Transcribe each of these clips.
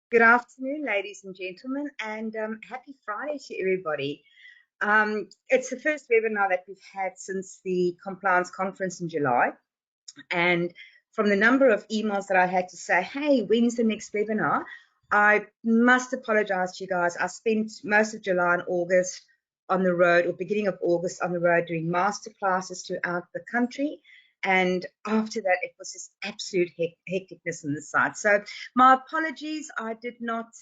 Good afternoon, ladies and gentlemen, and happy Friday to everybody. It's the first webinar that we've had since the compliance conference in July, and from the number of emails that I had to say, hey, when's the next webinar? I must apologize to you guys. I spent most of July and August on the road, or beginning of August on the road, doing master classes throughout the country. And after that, it was just absolute hecticness on the side. So my apologies. I did not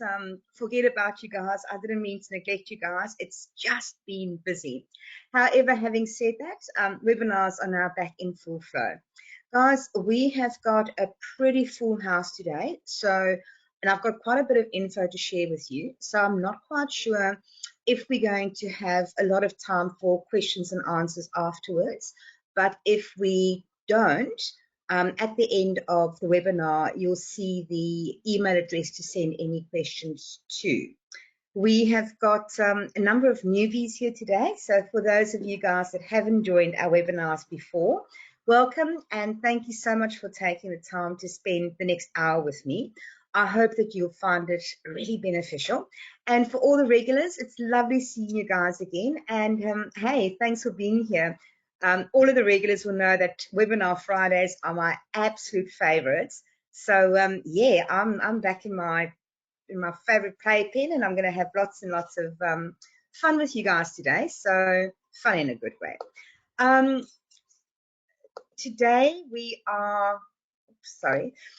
forget about you guys. I didn't mean to neglect you guys. It's just been busy. However, having said that, webinars are now back in full flow. Guys, we have got a pretty full house today. And I've got quite a bit of info to share with you. So I'm not quite sure if we're going to have a lot of time for questions and answers afterwards. But if we don't, at the end of the webinar, you'll see the email address to send any questions to. We have got a number of newbies here today. So for those of you guys that haven't joined our webinars before, welcome and thank you so much for taking the time to spend the next hour with me. I hope that you'll find it really beneficial. And for all the regulars, it's lovely seeing you guys again. And hey, thanks for being here. All of the regulars will know that webinar Fridays are my absolute favorites. So yeah, I'm back in my favorite playpen, and I'm going to have lots and lots of fun with you guys today. So fun in a good way. Today we are,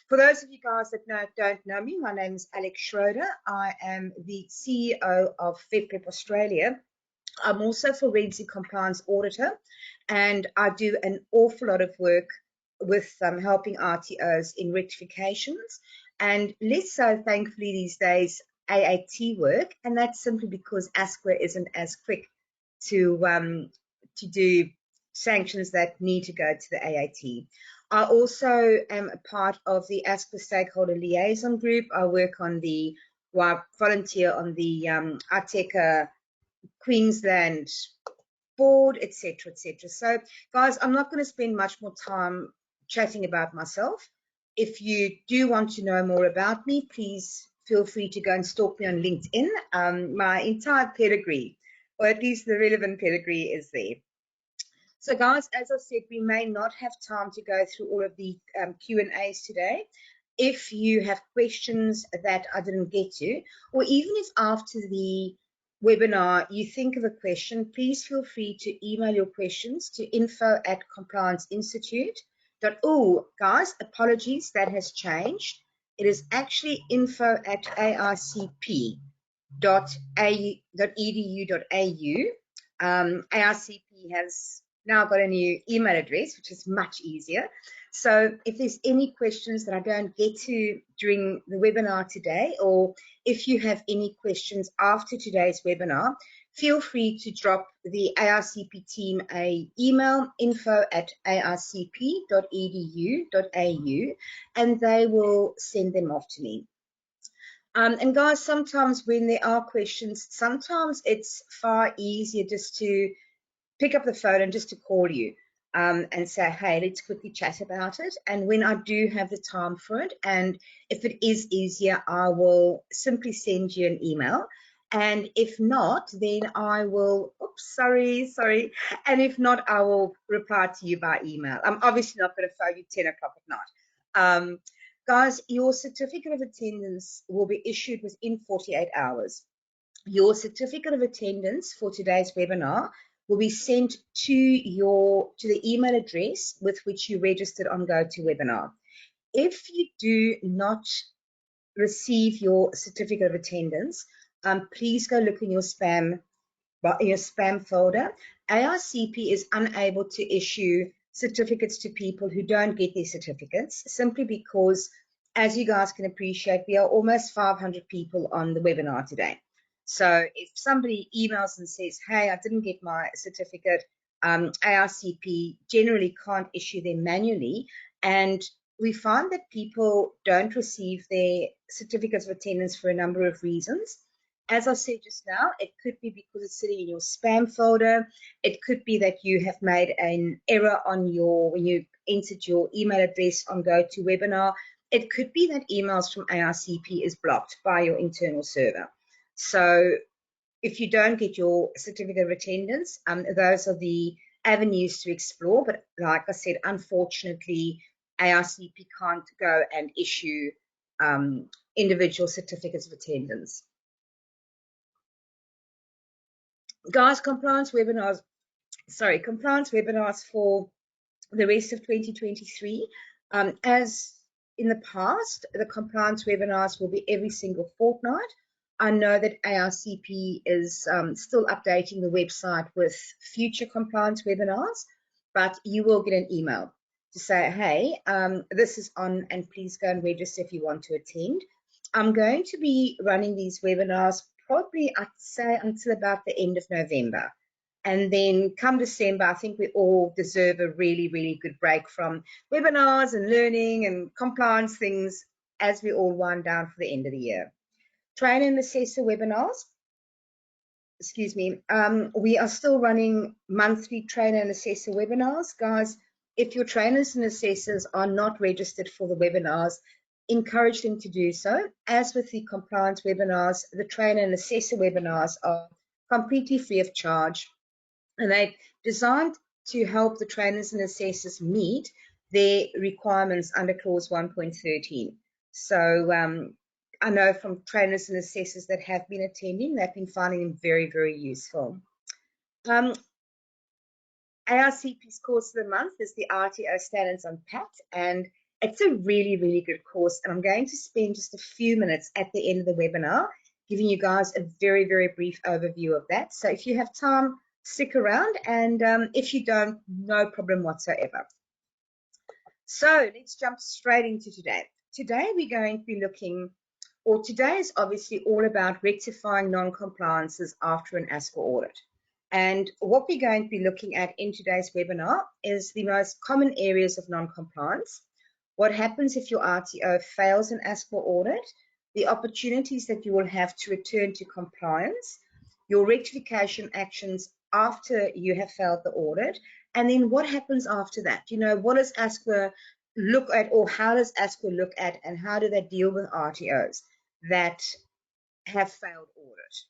for those of you guys that don't know me, my name is Alex Schroder. I am the CEO of VETPrep Australia. I'm also forensic compliance auditor, and I do an awful lot of work with helping RTOs in rectifications, and less so, thankfully, these days, AAT work, and that's simply because ASQA isn't as quick to do sanctions that need to go to the AAT. I also am a part of the ASQA stakeholder liaison group. I work on volunteer on the ASQA Queensland board, etc., etc. So, guys, I'm not going to spend much more time chatting about myself. If you do want to know more about me, please feel free to go and stalk me on LinkedIn. My entire pedigree, or at least the relevant pedigree, is there. So, guys, as I said, we may not have time to go through all of the Q&As today. If you have questions that I didn't get to, or even if after the webinar you think of a question, please feel free to email your questions to info@complianceinstitute. Oh, guys, apologies, that has changed. It is actually info@arcp.edu.au. ARCP has now got a new email address, which is much easier. So if there's any questions that I don't get to during the webinar today, or if you have any questions after today's webinar, feel free to drop the ARCP team an email, info@arcp.edu.au, and they will send them off to me. And guys, sometimes when there are questions, sometimes it's far easier just to pick up the phone and just to call you and say, hey, let's quickly chat about it. And when I do have the time for it, and if it is easier, I will simply send you an email. And if not, then I will, sorry. And if not, I will reply to you by email. I'm obviously not going to phone you 10 o'clock at night. Guys, your certificate of attendance will be issued within 48 hours. Your certificate of attendance for today's webinar will be sent to the email address with which you registered on GoToWebinar. If you do not receive your certificate of attendance, please go look in your spam folder. ARCP is unable to issue certificates to people who don't get their certificates, simply because, as you guys can appreciate, we are almost 500 people on the webinar today. So if somebody emails and says, hey, I didn't get my certificate, ARCP generally can't issue them manually. And we find that people don't receive their certificates of attendance for a number of reasons. As I said just now, it could be because it's sitting in your spam folder. It could be that you have made an error when you entered your email address on GoToWebinar. it could be that emails from ARCP is blocked by your internal server. So if you don't get your certificate of attendance, those are the avenues to explore. But like I said, unfortunately, ARCP can't go and issue individual certificates of attendance. Guys, compliance webinars for the rest of 2023. As in the past, the compliance webinars will be every single fortnight. I know that ARCP is still updating the website with future compliance webinars, but you will get an email to say, hey, this is on and please go and register if you want to attend. I'm going to be running these webinars probably, I'd say, until about the end of November. And then come December, I think we all deserve a really, really good break from webinars and learning and compliance things as we all wind down for the end of the year. Train and assessor webinars. We are still running monthly trainer and assessor webinars. Guys, if your trainers and assessors are not registered for the webinars, encourage them to do so. As with the compliance webinars, the trainer and assessor webinars are completely free of charge, and they're designed to help the trainers and assessors meet their requirements under clause 1.13. So I know from trainers and assessors that have been attending, they've been finding them very, very useful. ARCP's course of the month is the RTO Standards Unpacked, and it's a really, really good course. And I'm going to spend just a few minutes at the end of the webinar giving you guys a very, very brief overview of that. So if you have time, stick around, and if you don't, no problem whatsoever. So let's jump straight into today. Today we're going to be looking, or today is obviously all about rectifying non-compliances after an ASQA audit. And what we're going to be looking at in today's webinar is the most common areas of non-compliance, what happens if your RTO fails an ASQA audit, the opportunities that you will have to return to compliance, your rectification actions after you have failed the audit, and then what happens after that. You know, what does ASQA look at, or how does ASQA look at, and how do they deal with RTOs that have failed audit?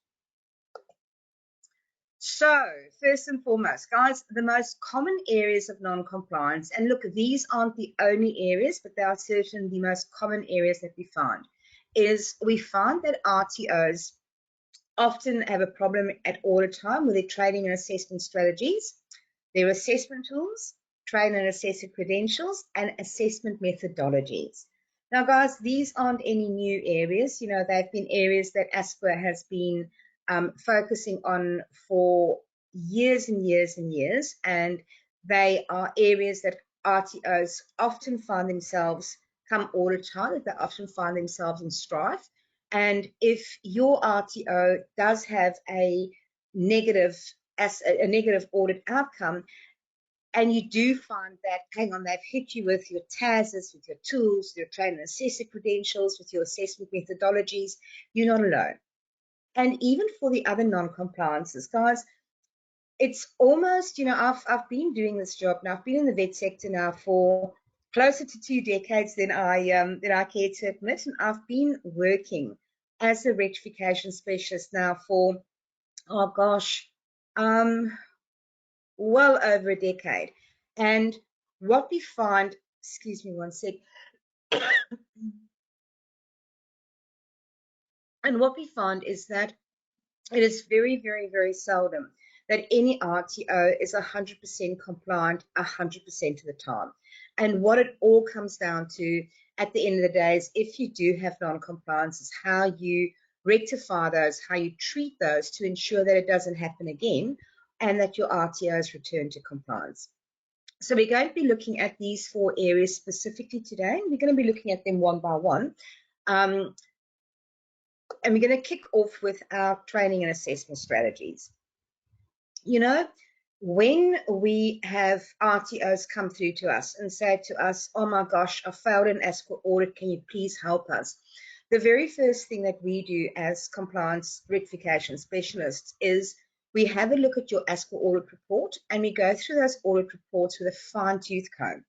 So first and foremost, guys, the most common areas of non-compliance, and look, these aren't the only areas, but they are certainly the most common areas that we find, is we find that RTOs often have a problem at audit time with their training and assessment strategies, their assessment tools, train and assessor credentials, and assessment methodologies. Now, guys, these aren't any new areas. You know, they've been areas that ASQA has been focusing on for years and years and years, and they are areas that RTOs often find themselves come audit time, that they often find themselves in strife. And if your RTO does have a negative audit outcome, and you do find that, hang on, they've hit you with your TASs, with your tools, your train and assessor credentials, with your assessment methodologies, you're not alone. And even for the other non-compliances, guys, it's almost, you know, I've been doing this job now. I've been in the vet sector now for closer to 2 decades than I care to admit, and I've been working as a rectification specialist now for, oh gosh, well over a decade. And what we find, excuse me one sec, and what we find is that it is very, very, very seldom that any RTO is 100% compliant 100% of the time. And what it all comes down to at the end of the day is, if you do have non-compliance, is how you rectify those, how you treat those to ensure that it doesn't happen again and that your RTOs return to compliance. So we're going to be looking at these 4 areas specifically today, and we're going to be looking at them one by one. And we're going to kick off with our training and assessment strategies. You know, when we have RTOs come through to us and say to us, oh my gosh, I failed an ASQA audit, can you please help us? The very first thing that we do as compliance rectification specialists is we have a look at your ASQA audit report, and we go through those audit reports with a fine-tooth comb.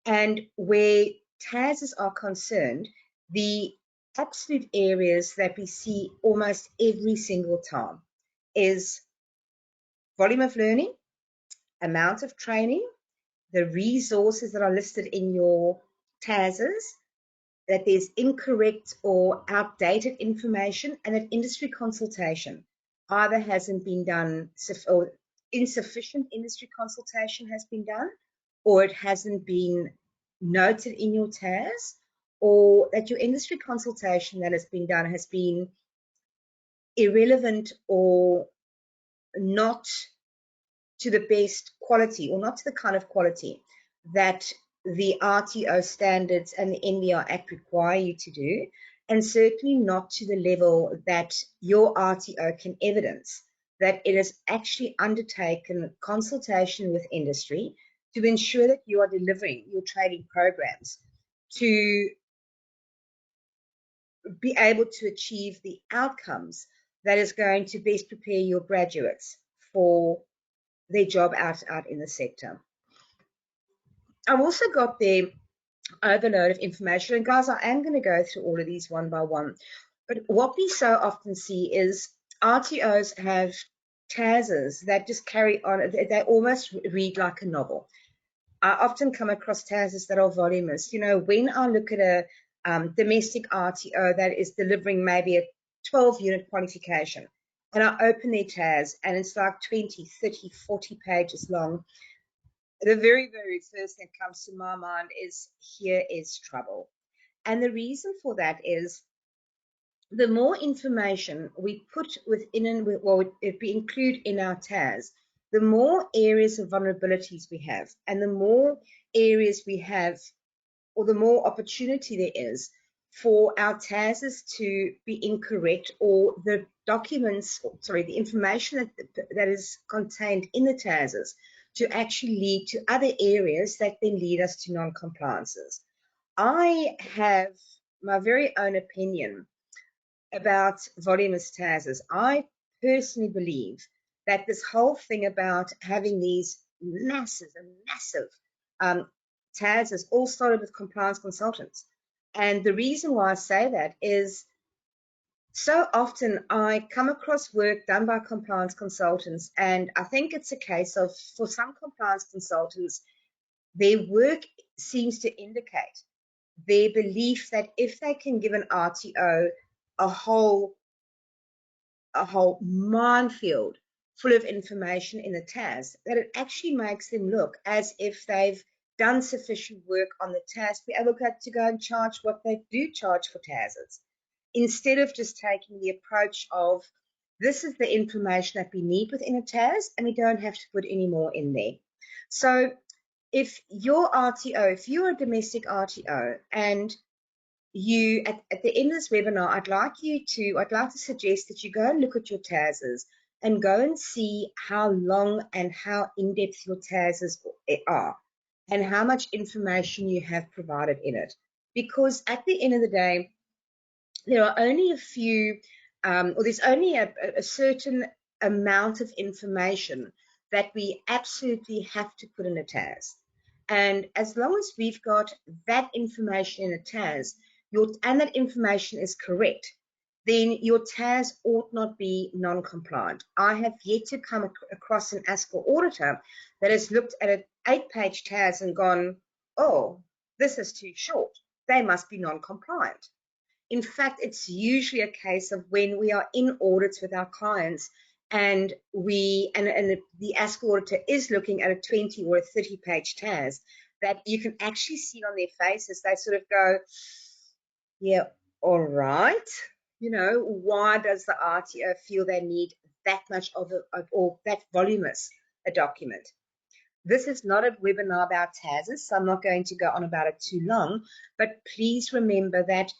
And where TASs are concerned, the absolute areas that we see almost every single time is volume of learning, amount of training, the resources that are listed in your TASs, that there's incorrect or outdated information, and that industry consultation either hasn't been done or insufficient industry consultation has been done, or it hasn't been noted in your TAS, or that your industry consultation that has been done has been irrelevant or not to the best quality, or not to the kind of quality that the RTO standards and the NVR Act require you to do, and certainly not to the level that your RTO can evidence that it has actually undertaken consultation with industry to ensure that you are delivering your training programs to be able to achieve the outcomes that is going to best prepare your graduates for their job out in the sector. I've also got the overload of information, and guys, I am going to go through all of these one by one. But what we so often see is RTOs have TASs that just carry on, they almost read like a novel. I often come across TASs that are voluminous. You know, when I look at a domestic RTO that is delivering maybe a 12-unit qualification, and I open their TAS and it's like 20, 30, 40 pages long, the very, very first thing that comes to my mind is, here is trouble. And the reason for that is the more information we put within and if we include in our TAS, the more areas of vulnerabilities we have, and the more areas we have, or the more opportunity there is for our TASs to be incorrect, or the documents, sorry, the information that is contained in the TASs to actually lead to other areas that then lead us to non-compliances. I have my very own opinion about voluminous TASs. I personally believe that this whole thing about having these massive TASs all started with compliance consultants. And the reason why I say that is, so often I come across work done by compliance consultants, and I think it's a case of, for some compliance consultants, their work seems to indicate their belief that if they can give an RTO a whole minefield full of information in the TAS, that it actually makes them look as if they've done sufficient work on the TAS to be able to go and charge what they do charge for TASs, instead of just taking the approach of, this is the information that we need within a TAS, and we don't have to put any more in there. So if your RTO, if you're a domestic RTO, and you, at the end of this webinar, I'd like to suggest that you go and look at your TASs and go and see how long and how in-depth your TASs are, and how much information you have provided in it. Because at the end of the day, there are only a few, or there's only a certain amount of information that we absolutely have to put in a TAS. And as long as we've got that information in a TAS, and that information is correct, then your TAS ought not be non-compliant. I have yet to come across an ASQA auditor that has looked at an 8-page TAS and gone, oh, this is too short, they must be non-compliant. In fact, it's usually a case of when we are in audits with our clients, and the ASQA auditor is looking at a 20 or a 30-page TAS, that you can actually see on their faces, they sort of go, yeah, all right. You know, why does the RTO feel they need that much or that voluminous a document? This is not a webinar about TASs, so I'm not going to go on about it too long, but please remember that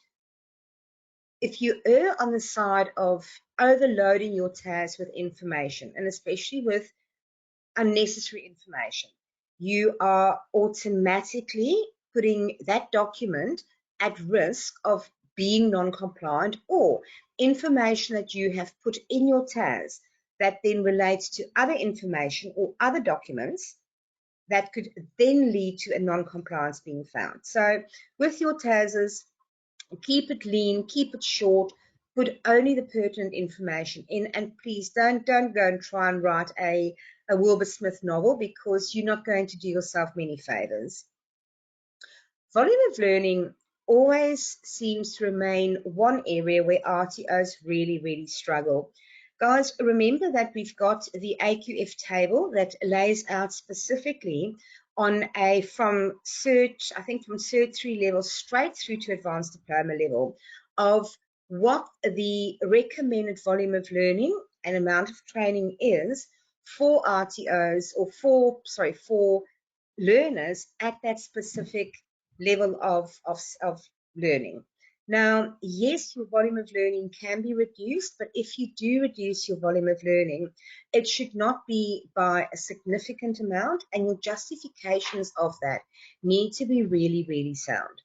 if you err on the side of overloading your TAS with information, and especially with unnecessary information, you are automatically putting that document at risk of being non-compliant, or information that you have put in your TAS that then relates to other information or other documents that could then lead to a non-compliance being found. So with your TASs, keep it lean, keep it short, put only the pertinent information in, and please don't go and try and write a Wilbur Smith novel, because you're not going to do yourself many favors. Volume of learning always seems to remain one area where RTOs really, really struggle. Guys, remember that we've got the AQF table that lays out specifically on from Cert 3 level straight through to advanced diploma level, of what the recommended volume of learning and amount of training is for RTOs, or for learners at that specific level of learning. Now, yes, your volume of learning can be reduced, but if you do reduce your volume of learning, it should not be by a significant amount, and your justifications of that need to be really, really sound.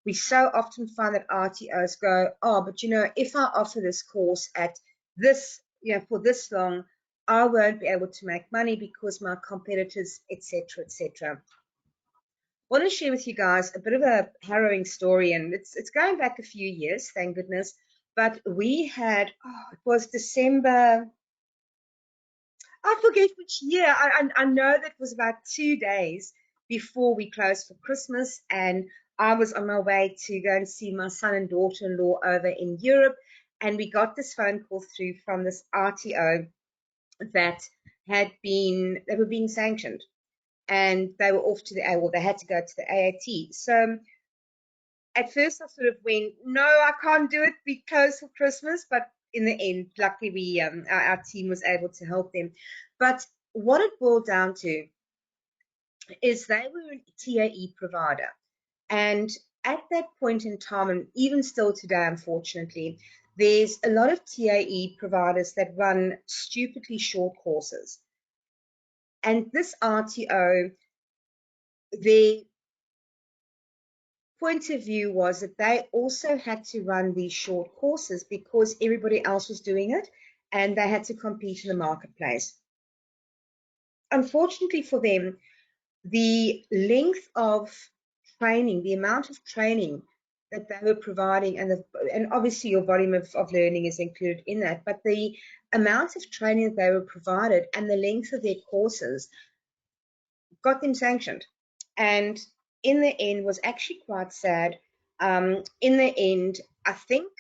We so often find that RTOs go, oh, but if I offer this course at this, for this long, I won't be able to make money because my competitors, etc., etc. I want to share with you guys a bit of a harrowing story, and it's going back a few years, thank goodness. But we had, it was December, I forget which year. I know that was about 2 days before we closed for Christmas, and I was on my way to go and see my son and daughter-in-law over in Europe, and we got this phone call through from this RTO that they were being sanctioned, and they were off to they had to go to the AAT. So at first I sort of went, no, I can't do it, we close for Christmas. But in the end, luckily our team was able to help them. But what it boiled down to is they were an TAE provider. And at that point in time, and even still today, unfortunately, there's a lot of TAE providers that run stupidly short courses. And this RTO, their point of view was that they also had to run these short courses because everybody else was doing it, and they had to compete in the marketplace. Unfortunately for them, the length of training, the amount of training that they were providing, and obviously your volume of learning is included in that, but the amount of training that they were provided and the length of their courses got them sanctioned. And in the end was actually quite sad. In the end, I think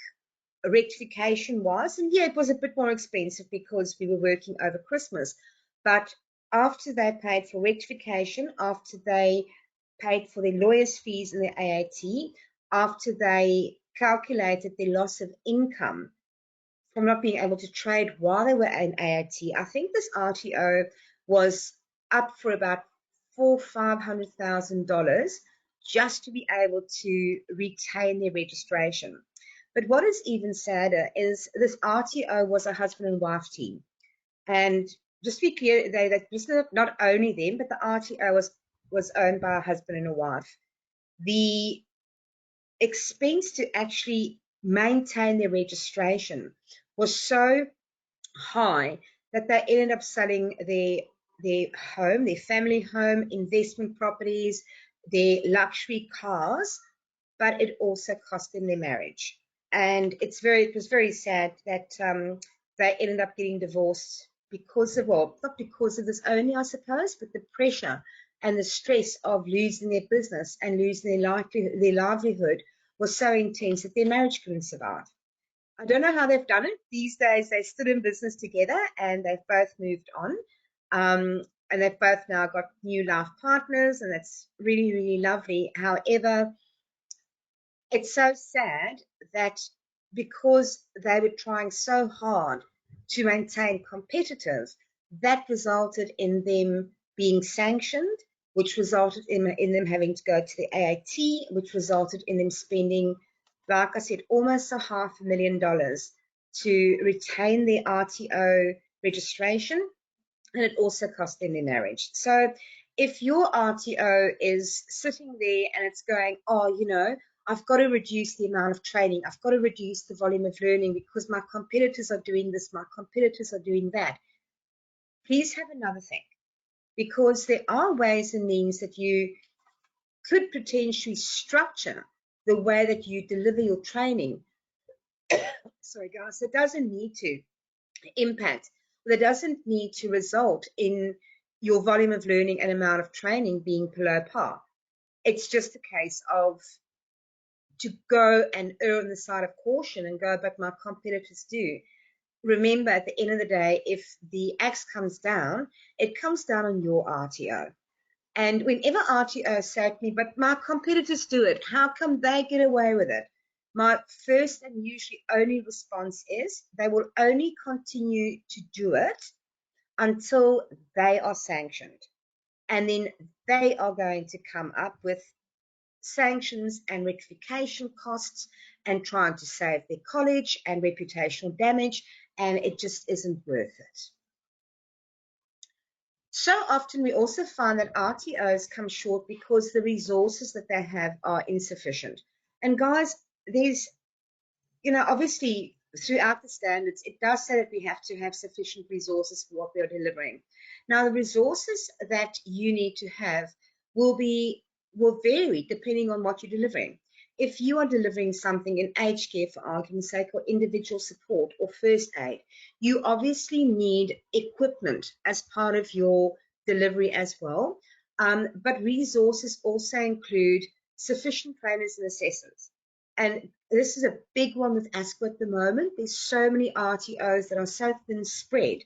rectification was, and yeah, it was a bit more expensive because we were working over Christmas, but after they paid for rectification, after they paid for their lawyers' fees in the AAT, after they calculated the loss of income from not being able to trade while they were in AAT, I think this RTO was up for about $500,000 just to be able to retain their registration. But what is even sadder is this RTO was a husband and wife team. And just to be clear, this is not only them, but the RTO was owned by a husband and a wife. The expense to actually maintain their registration was so high that they ended up selling their home, their family home, investment properties, their luxury cars, but it also cost them their marriage. And it was very sad that they ended up getting divorced because of, well, not because of this only, I suppose, but the pressure and the stress of losing their business and losing their livelihood was so intense that their marriage couldn't survive. I don't know how they've done it. These days, they're still in business together and they've both moved on. And they've both now got new life partners, and that's really, really lovely. However, it's so sad that because they were trying so hard to maintain competitors, that resulted in them being sanctioned, which resulted in them having to go to the AAT, which resulted in them spending, like I said, almost $500,000 to retain their RTO registration, and it also cost them their marriage. So if your RTO is sitting there and it's going, oh, I've got to reduce the amount of training, I've got to reduce the volume of learning because my competitors are doing this, my competitors are doing that, please have another think. because there are ways and means that you could potentially structure the way that you deliver your training. Sorry, guys, it doesn't need to impact, that doesn't need to result in your volume of learning and amount of training being below par. It's just a case of to go and err on the side of caution and go, but my competitors do. Remember, at the end of the day, if the axe comes down, it comes down on your RTO. And whenever RTOs say to me, but my competitors do it, how come they get away with it? My first and usually only response is they will only continue to do it until they are sanctioned. And then they are going to come up with sanctions and rectification costs and trying to save their college and reputational damage, and it just isn't worth it. So often we also find that RTOs come short because the resources that they have are insufficient. And guys, there's, obviously throughout the standards, it does say that we have to have sufficient resources for what we are delivering. Now, the resources that you need to have will vary depending on what you're delivering. If you are delivering something in aged care, for argument's sake, or individual support or first aid, you obviously need equipment as part of your delivery as well. But resources also include sufficient trainers and assessors. And this is a big one with ASQA at the moment. There's so many RTOs that are so thin spread.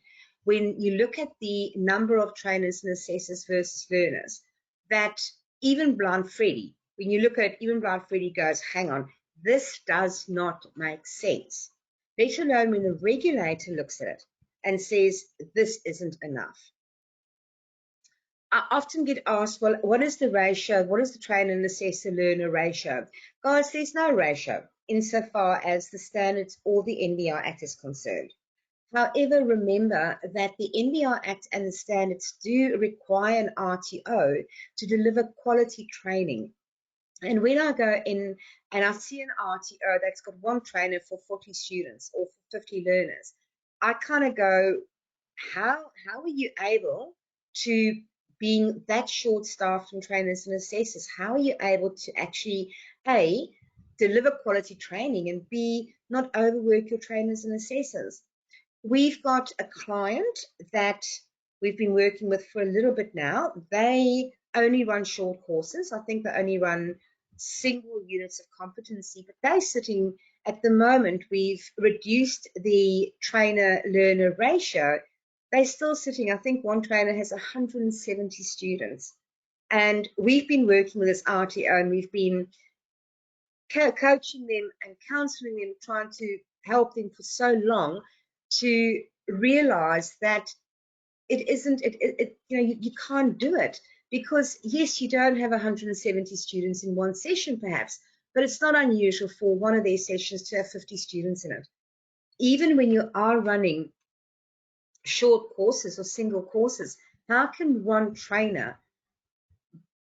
When you look at the number of trainers and assessors versus learners, that even Blind Freddy, when you look at it, even Blind Freddy goes, hang on, this does not make sense. Let alone when the regulator looks at it and says, this isn't enough. I often get asked, well, what is the ratio? What is the trainer and assessor learner ratio? Guys, there's no ratio insofar as the standards or the NBR Act is concerned. However, remember that the NBR Act and the standards do require an RTO to deliver quality training. And when I go in and I see an RTO that's got one trainer for 40 students or 50 learners, I kind of go, how are you able to, being that short-staffed and trainers and assessors, how are you able to actually, A, deliver quality training, and B, not overwork your trainers and assessors? We've got a client that we've been working with for a little bit now. They only run short courses. I think they only run single units of competency, but they're sitting at the moment, we've reduced the trainer-learner ratio. They're still sitting, I think one trainer has 170 students. And we've been working with this RTO, and we've been coaching them and counseling them, trying to help them for so long to realize that it isn't, you can't do it. Because yes, you don't have 170 students in one session perhaps, but it's not unusual for one of their sessions to have 50 students in it. Even when you are running short courses or single courses, how can one trainer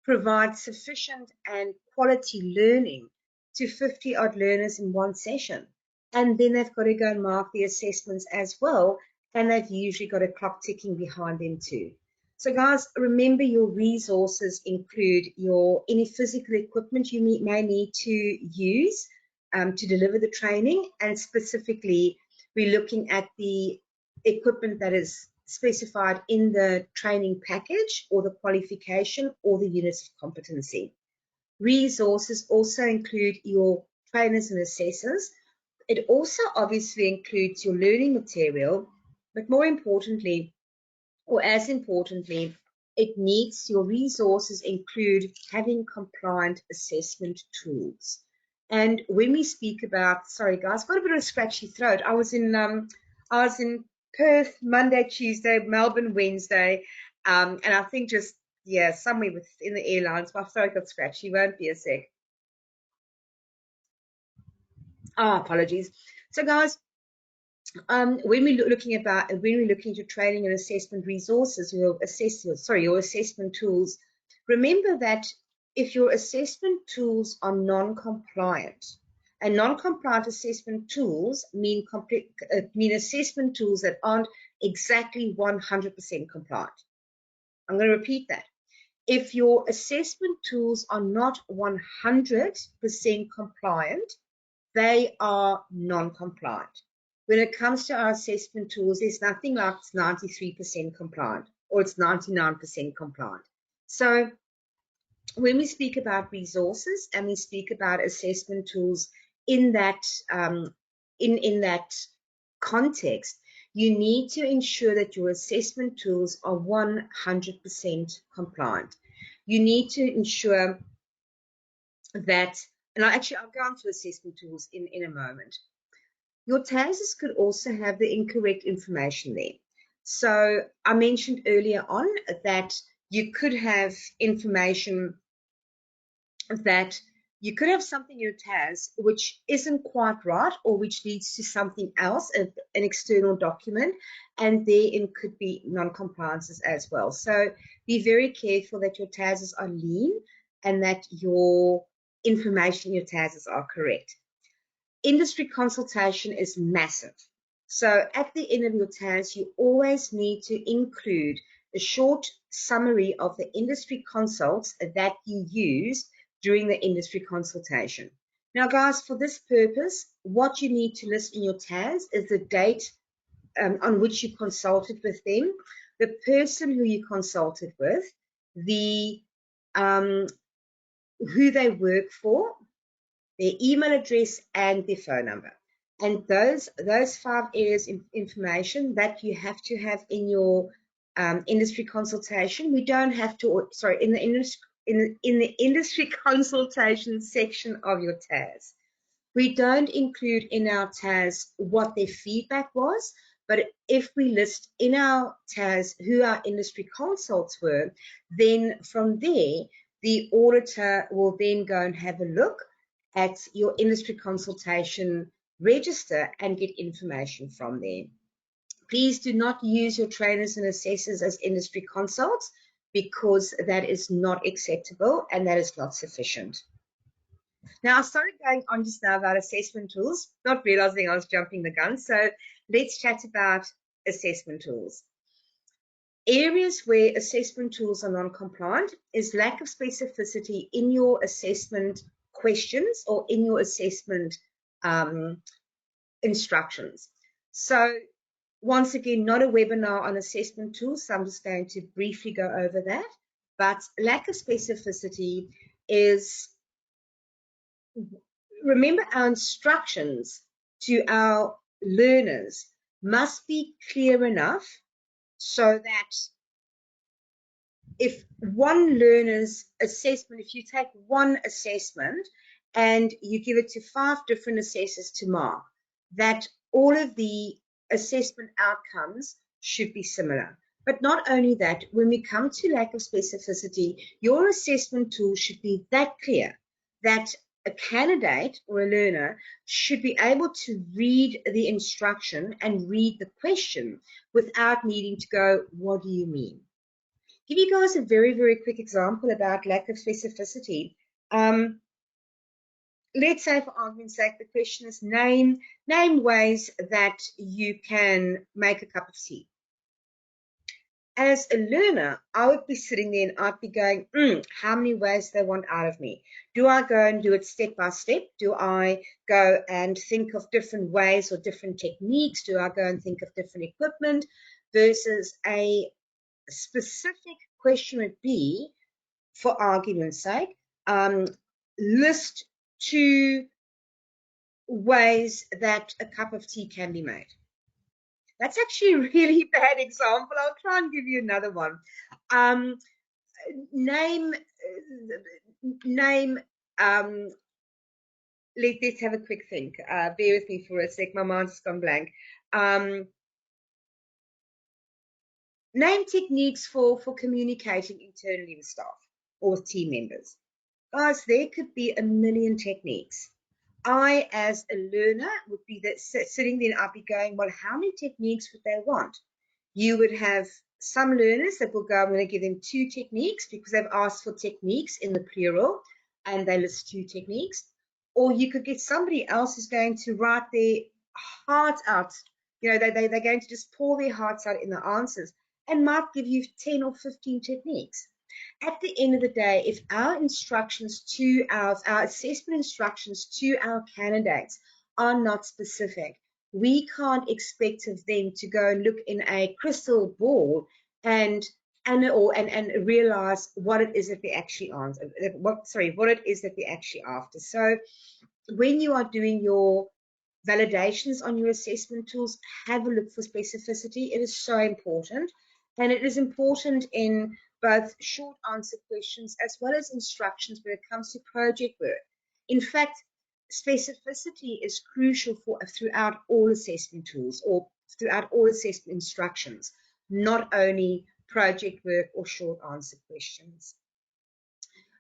provide sufficient and quality learning to 50 odd learners in one session? And then they've got to go and mark the assessments as well, and they've usually got a clock ticking behind them too. So guys, remember your resources include any physical equipment you may need to use to deliver the training, and specifically we're looking at the equipment that is specified in the training package or the qualification or the units of competency. Resources also include your trainers and assessors. It also obviously includes your learning material, but more importantly, or as importantly, your resources include having compliant assessment tools. And when we speak about, sorry guys, I've got a bit of a scratchy throat. I was in Perth Monday, Tuesday, Melbourne Wednesday, and I think just, somewhere within the airlines, my throat got scratchy. Won't be a sec. Apologies. So guys, when we're looking to training and assessment resources, your assessment tools, remember that if your assessment tools are non-compliant, and non-compliant assessment tools mean assessment tools that aren't exactly 100% compliant. I'm going to repeat that. If your assessment tools are not 100% compliant, they are non-compliant. When it comes to our assessment tools, there's nothing like it's 93% compliant or it's 99% compliant. So when we speak about resources and we speak about assessment tools in that in that context, you need to ensure that your assessment tools are 100% compliant. You need to ensure that, and I'll go on to assessment tools in a moment. Your TASs could also have the incorrect information there. So I mentioned earlier on that you could have information that you could have something in your TAS which isn't quite right or which leads to something else, an external document, and therein could be non-compliances as well. So be very careful that your TASs are lean and that your information in your TASs are correct. Industry consultation is massive. So at the end of your TAS, you always need to include a short summary of the industry consults that you use during the industry consultation. Now, guys, for this purpose, what you need to list in your TAS is the date on which you consulted with them, the person who you consulted with, the who they work for, their email address, and their phone number. And those 5 areas of information that you have to have in your industry consultation. We don't have to, sorry, in the industry consultation section of your TAS. We don't include in our TAS what their feedback was, but if we list in our TAS who our industry consults were, then from there, the auditor will then go and have a look at your industry consultation register and get information from there. Please do not use your trainers and assessors as industry consults because that is not acceptable and that is not sufficient. Now, I started going on just now about assessment tools, not realizing I was jumping the gun. So let's chat about assessment tools. Areas where assessment tools are non-compliant is lack of specificity in your assessment questions or in your assessment instructions. So once again, not a webinar on assessment tools, so I'm just going to briefly go over that. But lack of specificity is, remember, our instructions to our learners must be clear enough so that if one learner's assessment, if you take one assessment and you give it to 5 different assessors to mark, that all of the assessment outcomes should be similar. But not only that, when we come to lack of specificity, your assessment tool should be that clear that a candidate or a learner should be able to read the instruction and read the question without needing to go, what do you mean? Give you guys a very, very quick example about lack of specificity. Let's say, for argument's sake, the question is name ways that you can make a cup of tea. As a learner, I would be sitting there and I'd be going, how many ways do they want out of me? Do I go and do it step by step? Do I go and think of different ways or different techniques? Do I go and think of different equipment? Versus a specific question would be, for argument's sake, list 2 ways that a cup of tea can be made. That's actually a really bad example. I'll try and give you another one. Let's have a quick think. Bear with me for a sec. My mind's just gone blank. Name techniques for communicating internally with staff or with team members. Guys, there could be a million techniques. I, as a learner, would be sitting there and I'd be going, well, how many techniques would they want? You would have some learners that will go, I'm going to give them 2 techniques because they've asked for techniques in the plural and they list 2 techniques. Or you could get somebody else who's going to write their heart out. You know, they're going to just pour their hearts out in the answers. and might give you 10 or 15 techniques. At the end of the day, if our assessment instructions to our candidates are not specific, we can't expect of them to go and look in a crystal ball and realize what it is that they're actually answer, what it is that they're actually after. So when you are doing your validations on your assessment tools, have a look for specificity. It is so important. And it is important in both short answer questions as well as instructions when it comes to project work. In fact, specificity is crucial throughout all assessment tools or throughout all assessment instructions, not only project work or short answer questions.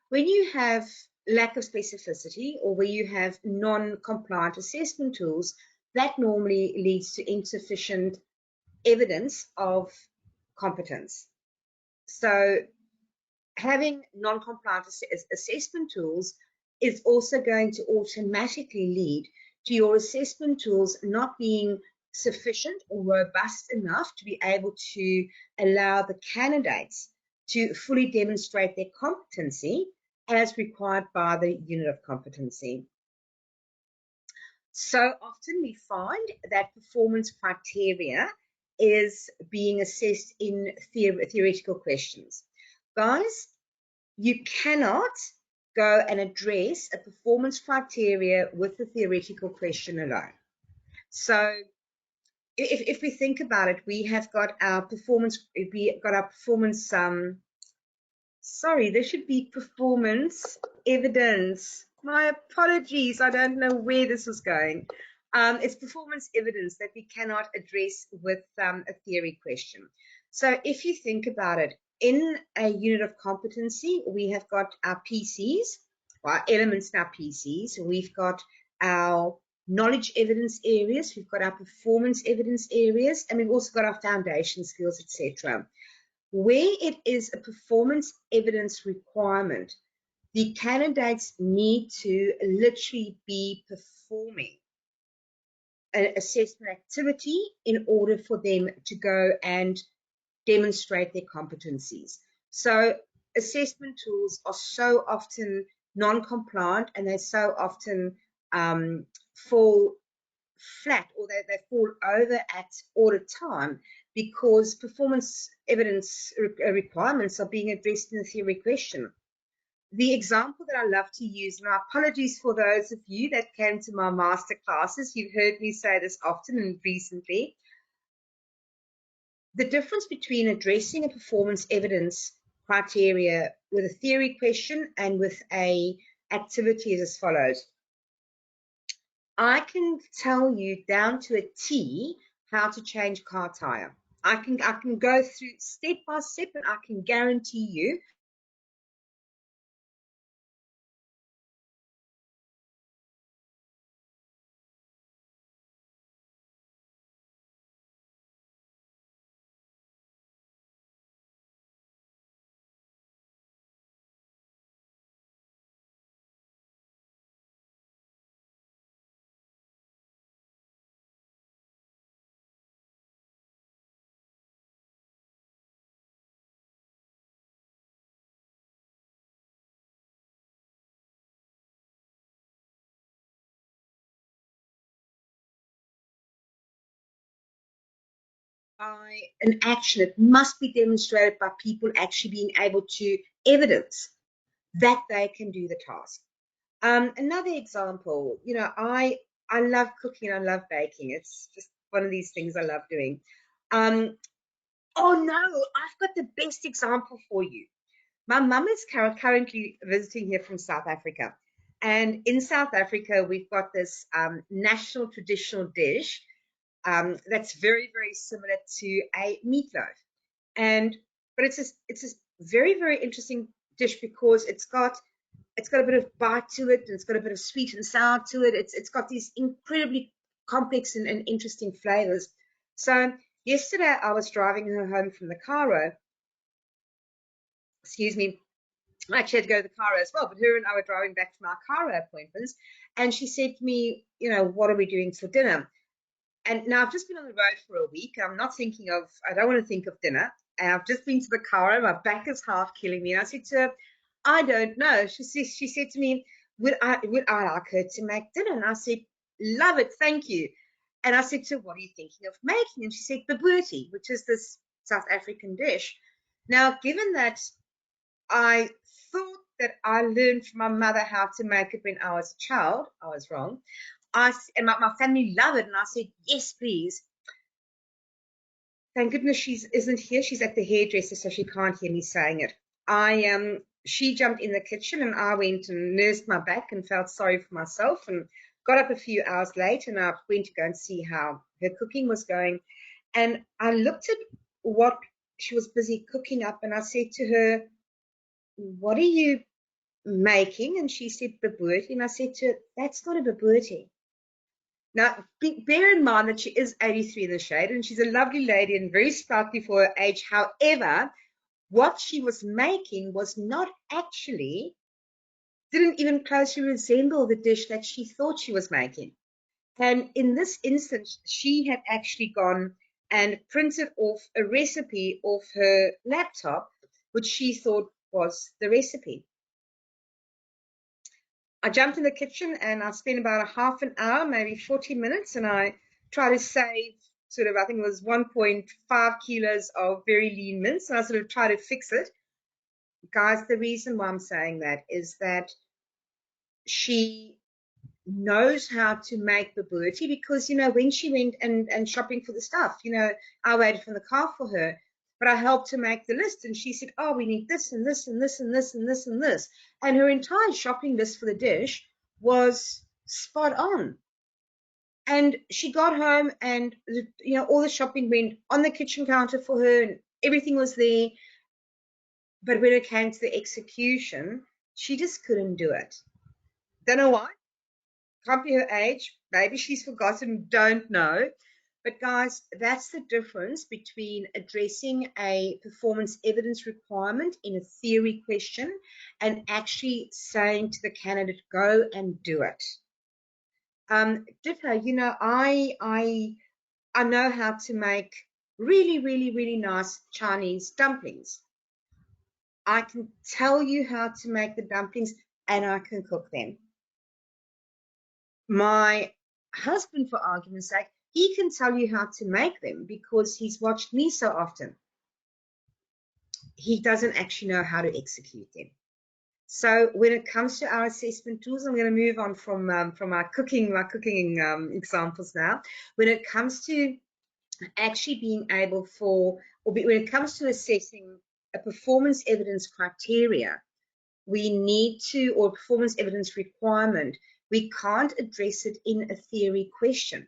When you have lack of specificity or where you have non-compliant assessment tools, that normally leads to insufficient evidence of competence. So having non-compliant assessment tools is also going to automatically lead to your assessment tools not being sufficient or robust enough to be able to allow the candidates to fully demonstrate their competency as required by the unit of competency. So often we find that performance criteria is being assessed in theoretical questions. Guys, you cannot go and address a performance criteria with the theoretical question alone. So if we think about it, we have got our performance, sorry, there should be performance evidence. My apologies, I don't know where this was going. It's performance evidence that we cannot address with a theory question. So if you think about it, in a unit of competency, we have got our PCs, our elements in our PCs. We've got our knowledge evidence areas, we've got our performance evidence areas, and we've also got our foundation skills, etc. Where it is a performance evidence requirement, the candidates need to literally be performing an assessment activity in order for them to go and demonstrate their competencies. So assessment tools are so often non-compliant and they so often fall flat or they fall over at audit time because performance evidence requirements are being addressed in the theory question. The example that I love to use, and apologies for those of you that came to my master classes, you've heard me say this often and recently, the difference between addressing a performance evidence criteria with a theory question and with a activity is as follows. I can tell you down to a T how to change car tire. I can go through step by step, and I can guarantee you by an action. It must be demonstrated by people actually being able to evidence that they can do the task. Another example, I love cooking and I love baking. It's just one of these things I love doing. Oh no, I've got the best example for you. My mum is currently visiting here from South Africa. And in South Africa, we've got this national traditional dish that's very, very similar to a meatloaf. But it's a very, very interesting dish because it's got a bit of bite to it, and it's got a bit of sweet and sour to it. It's got these incredibly complex and interesting flavors. So yesterday I was driving her home from the Cairo. Excuse me. I actually had to go to the Cairo as well, but her and I were driving back from our Cairo appointments, and she said to me, what are we doing for dinner? And now I've just been on the road for a week. I don't want to think of dinner. and I've just been to the car and my back is half killing me. And I said to her, I don't know. She said to me, would I like her to make dinner? And I said, love it, thank you. And I said to her, what are you thinking of making? And she said, babooti, which is this South African dish. Now, given that I thought that I learned from my mother how to make it when I was a child, I was wrong. And my family love it, and I said, yes, please. Thank goodness she isn't here. She's at the hairdresser, so she can't hear me saying it. She jumped in the kitchen, and I went and nursed my back and felt sorry for myself, and got up a few hours late, and I went to go and see how her cooking was going. And I looked at what she was busy cooking up, and I said to her, what are you making? And she said, babooti. And I said to her, that's not a babooti. Now, bear in mind that she is 83 in the shade, and she's a lovely lady and very sprightly for her age. However, what she was making was not actually, didn't even closely resemble the dish that she thought she was making. And in this instance, she had actually gone and printed off a recipe off her laptop, which she thought was the recipe. I jumped in the kitchen and I spent about a half an hour, maybe 40 minutes, and I tried to save sort of, I think it was 1.5 kilos of very lean mince, and I sort of tried to fix it. Guys, the reason why I'm saying that is that she knows how to make babooti because, when she went and shopping for the stuff, I waited from the car for her, but I helped her make the list, and she said, oh, we need this and this and this and this and this and this. And her entire shopping list for the dish was spot on. And she got home and, all the shopping went on the kitchen counter for her and everything was there. But when it came to the execution, she just couldn't do it. Don't know why. Can't be her age. Maybe she's forgotten. Don't know. But guys, that's the difference between addressing a performance evidence requirement in a theory question and actually saying to the candidate, go and do it. Ditto, I know how to make really, really, really nice Chinese dumplings. I can tell you how to make the dumplings and I can cook them. My husband, for argument's sake, he can tell you how to make them because he's watched me so often. He doesn't actually know how to execute them. So when it comes to our assessment tools, I'm going to move on from my cooking examples now. When it comes to actually being able when it comes to assessing a performance evidence criteria, or performance evidence requirement, we can't address it in a theory question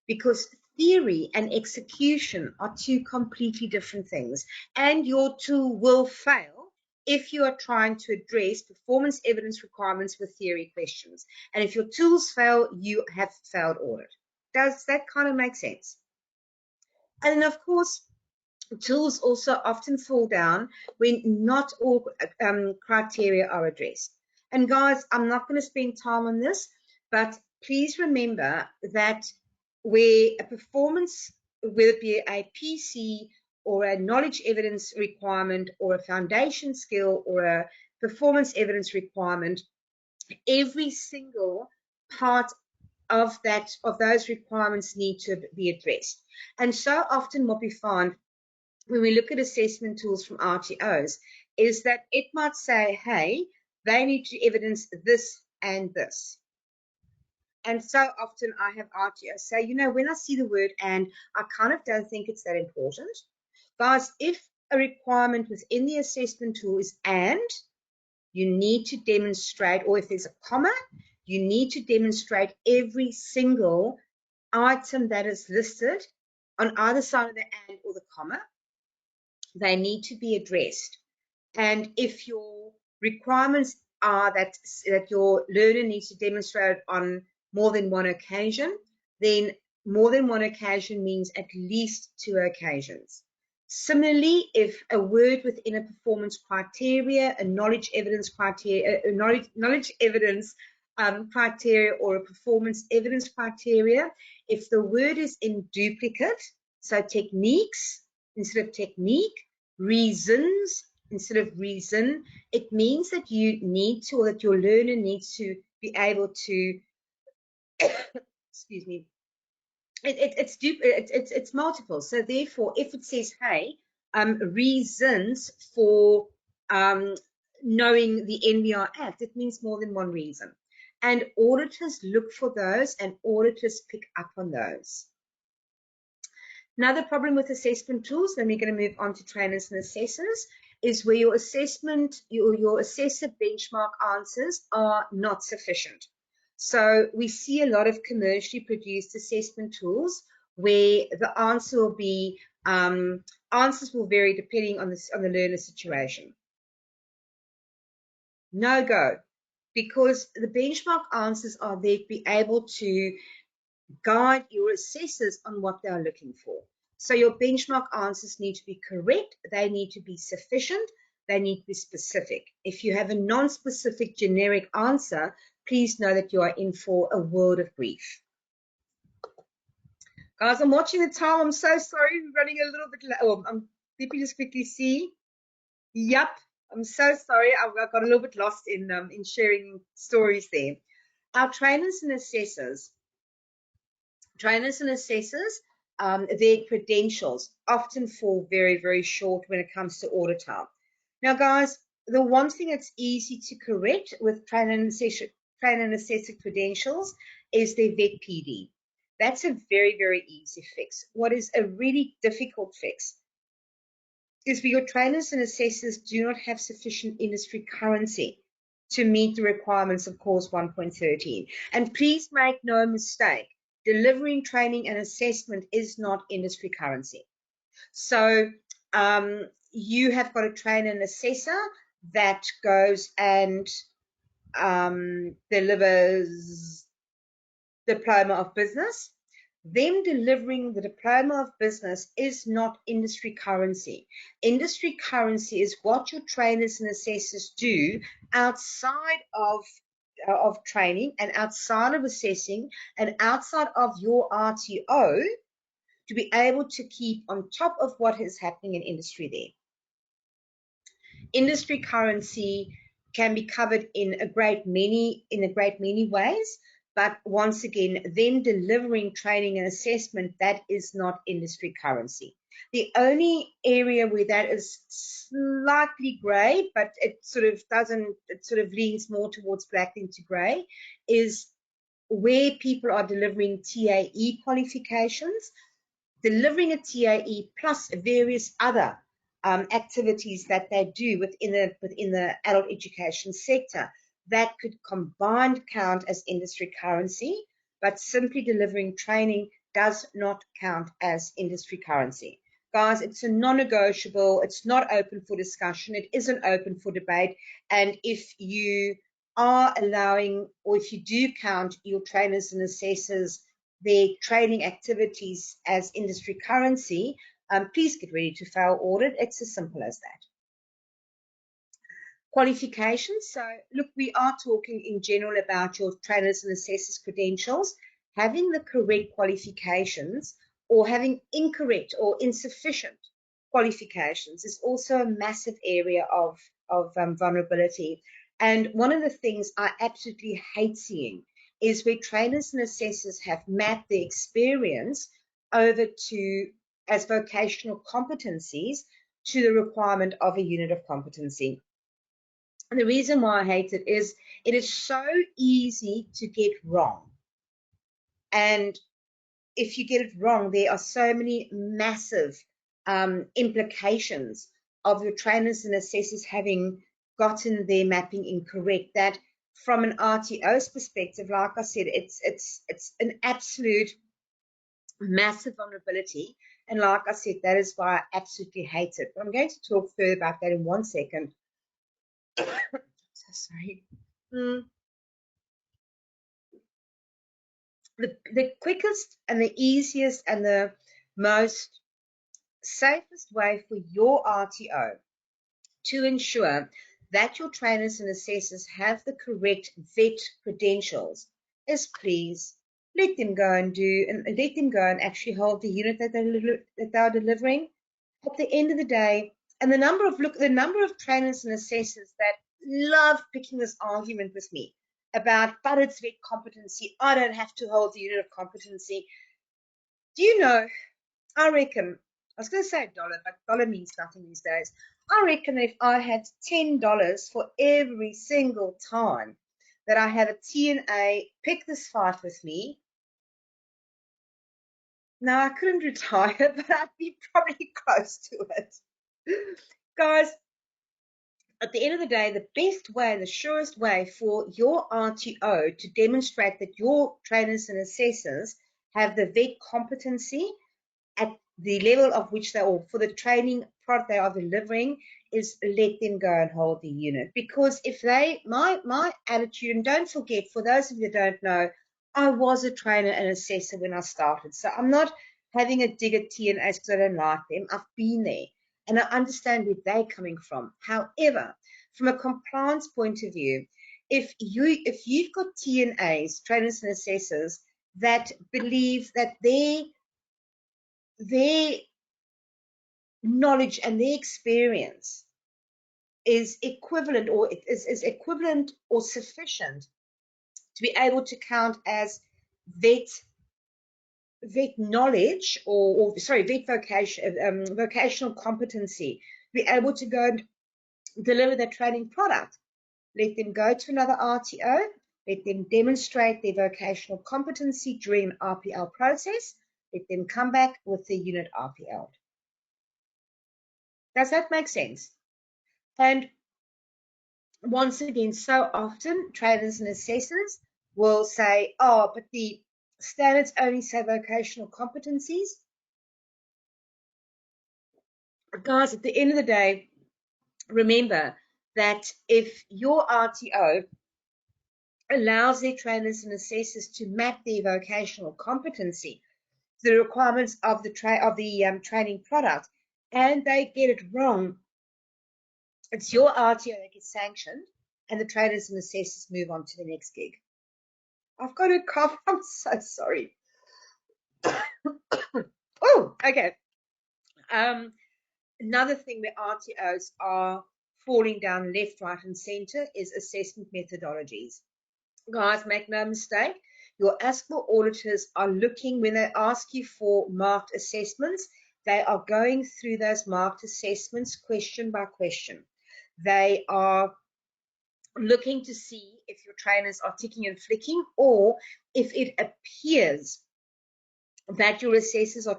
because theory and execution are two completely different things, and your tool will fail if you are trying to address performance evidence requirements with theory questions. And if your tools fail, you have failed audit. Does that kind of make sense? And then, of course, tools also often fall down when not all criteria are addressed. And guys, I'm not going to spend time on this, but please remember that where a performance, whether it be a PC or a knowledge evidence requirement or a foundation skill or a performance evidence requirement, every single part of those requirements need to be addressed. And so often what we find when we look at assessment tools from RTOs is that it might say, hey, they need to evidence this and this. And so often I have RTOs say, when I see the word and, I kind of don't think it's that important. Guys, if a requirement within the assessment tool is and, you need to demonstrate, or if there's a comma, you need to demonstrate every single item that is listed on either side of the and or the comma. They need to be addressed. And if your requirements are that your learner needs to demonstrate on more than one occasion, then more than one occasion means at least 2 occasions. Similarly, if a word within a performance criteria, a knowledge evidence criteria, criteria, or a performance evidence criteria, if the word is in duplicate, so techniques instead of technique, reasons instead of reason, it means that you need to, or that your learner needs to be able to, excuse me, it's multiple. So therefore, if it says, hey, reasons for knowing the NBR Act, it means more than one reason. And auditors look for those, and auditors pick up on those. Another problem with assessment tools, then we're going to move on to trainers and assessors, is where your assessment, your assessor benchmark answers are not sufficient. So we see a lot of commercially produced assessment tools where the answer will be, answers will vary depending on the learner situation. No go, because the benchmark answers are there to be able to guide your assessors on what they are looking for. So your benchmark answers need to be correct, they need to be sufficient, they need to be specific. If you have a non-specific generic answer, please know that you are in for a world of grief. Guys, I'm watching the time. I'm so sorry. We're running a little bit late. Oh, let me just quickly see. Yep, I'm so sorry. I got a little bit lost in sharing stories there. Our trainers and assessors, their credentials often fall very, very short when it comes to audit time. Now, guys, the one thing that's easy to correct with trainer and assessor credentials is their VETPD. That's a very, very easy fix. What is a really difficult fix is where your trainers and assessors do not have sufficient industry currency to meet the requirements of course 1.13. And please make no mistake, delivering training and assessment is not industry currency. So you have got a trainer and assessor that goes and delivers diploma of business. Them delivering the diploma of business is not industry currency. Industry currency is what your trainers and assessors do outside of training and outside of assessing and outside of your RTO to be able to keep on top of what is happening in industry there. Industry currency can be covered in a great many ways, but once again, them delivering training and assessment, that is not industry currency. The only area where that is slightly grey, but it sort of leans more towards black than to grey, is where people are delivering TAE qualifications, delivering a TAE plus various other activities that they do within the adult education sector that could combined count as industry currency, but simply delivering training does not count as industry currency. Guys, it's a non-negotiable, it's not open for discussion, it isn't open for debate, and if you are allowing, or if you do count your trainers and assessors, their training activities as industry currency, please get ready to fail audit. It's as simple as that. Qualifications. So look, we are talking in general about your trainers and assessors credentials. Having the correct qualifications or having incorrect or insufficient qualifications is also a massive area of vulnerability. And one of the things I absolutely hate seeing is where trainers and assessors have mapped their experience over to as vocational competencies to the requirement of a unit of competency. And the reason why I hate it is so easy to get wrong. And if you get it wrong, there are so many massive implications of your trainers and assessors having gotten their mapping incorrect that from an RTO's perspective, like I said, it's an absolute massive vulnerability. And like I said, that is why I absolutely hate it. But I'm going to talk further about that in 1 second. So sorry. The quickest and the easiest and the most safest way for your RTO to ensure that your trainers and assessors have the correct VET credentials is please let them go and actually hold the unit that they are delivering. At the end of the day, And the number of trainers and assessors that love picking this argument with me about, but it's VET competency, I don't have to hold the unit of competency. Do you know, I reckon, I was going to say $1, but dollar means nothing these days. I reckon if I had $10 for every single time that I have a TNA pick this fight with me, now I couldn't retire, but I'd be probably close to it. Guys, at the end of the day, the best way, the surest way for your RTO to demonstrate that your trainers and assessors have the VET competency at the level of which they, or for the training product they are delivering, is let them go and hold the unit. Because if they, my attitude, and don't forget, for those of you who don't know, I was a trainer and assessor when I started. So I'm not having a dig at TNAs because I don't like them. I've been there and I understand where they're coming from. However, from a compliance point of view, if you've got TNAs, trainers and assessors, that believe that their knowledge and their experience is equivalent or is equivalent or sufficient to be able to count as VET knowledge or VET vocational competency, be able to go and deliver their training product. Let them go to another RTO, let them demonstrate their vocational competency during an RPL process, let them come back with the unit RPL. Does that make sense? And once again, so often trainers and assessors will say, oh, but the standards only say vocational competencies. Guys, at the end of the day, remember that if your RTO allows their trainers and assessors to map their vocational competency to the requirements of the training product, and they get it wrong, it's your RTO that gets sanctioned, and the trainers and assessors move on to the next gig. I've got a cough. I'm so sorry. Oh, okay. Another thing where RTOs are falling down left, right, and center is assessment methodologies. Guys, make no mistake, your ASQA auditors are looking, when they ask you for marked assessments, they are going through those marked assessments question by question. They are looking to see if your trainers are ticking and flicking, or if it appears that your assessors are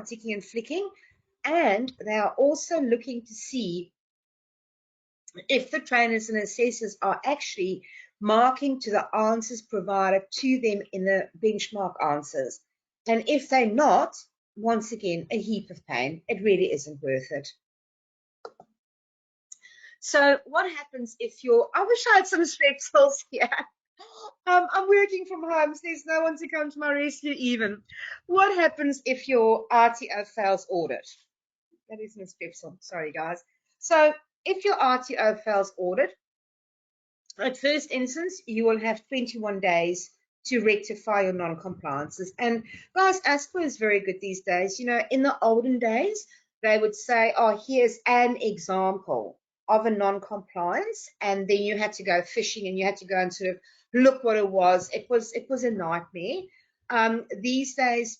ticking and flicking, and they are also looking to see if the trainers and assessors are actually marking to the answers provided to them in the benchmark answers. And if they're not, once again, a heap of pain. It really isn't worth it. So what happens if I wish I had some strepsils here. I'm working from home, so there's no one to come to my rescue even. What happens if your RTO fails audit? That isn't a strepsil, sorry guys. So if your RTO fails audit, at first instance, you will have 21 days to rectify your non-compliances. And guys, ASQA is very good these days. You know, in the olden days, they would say, oh, here's an example of a non-compliance, and then you had to go fishing and you had to go and sort of look what it was. It was a nightmare. These days,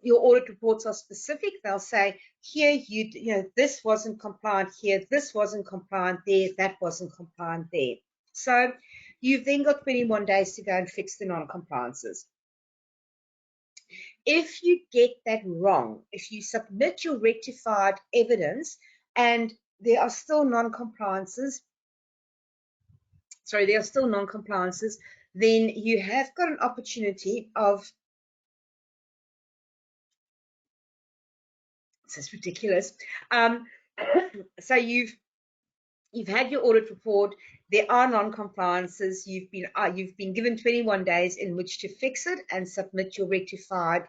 your audit reports are specific. They'll say, here, you know, this wasn't compliant here, this wasn't compliant there, that wasn't compliant there. So you've then got 21 days to go and fix the non-compliances. If you get that wrong, if you submit your rectified evidence and there are still non-compliances, then you have got an opportunity of, this is ridiculous. So you've had your audit report. There are non-compliances. You've been given 21 days in which to fix it and submit your rectified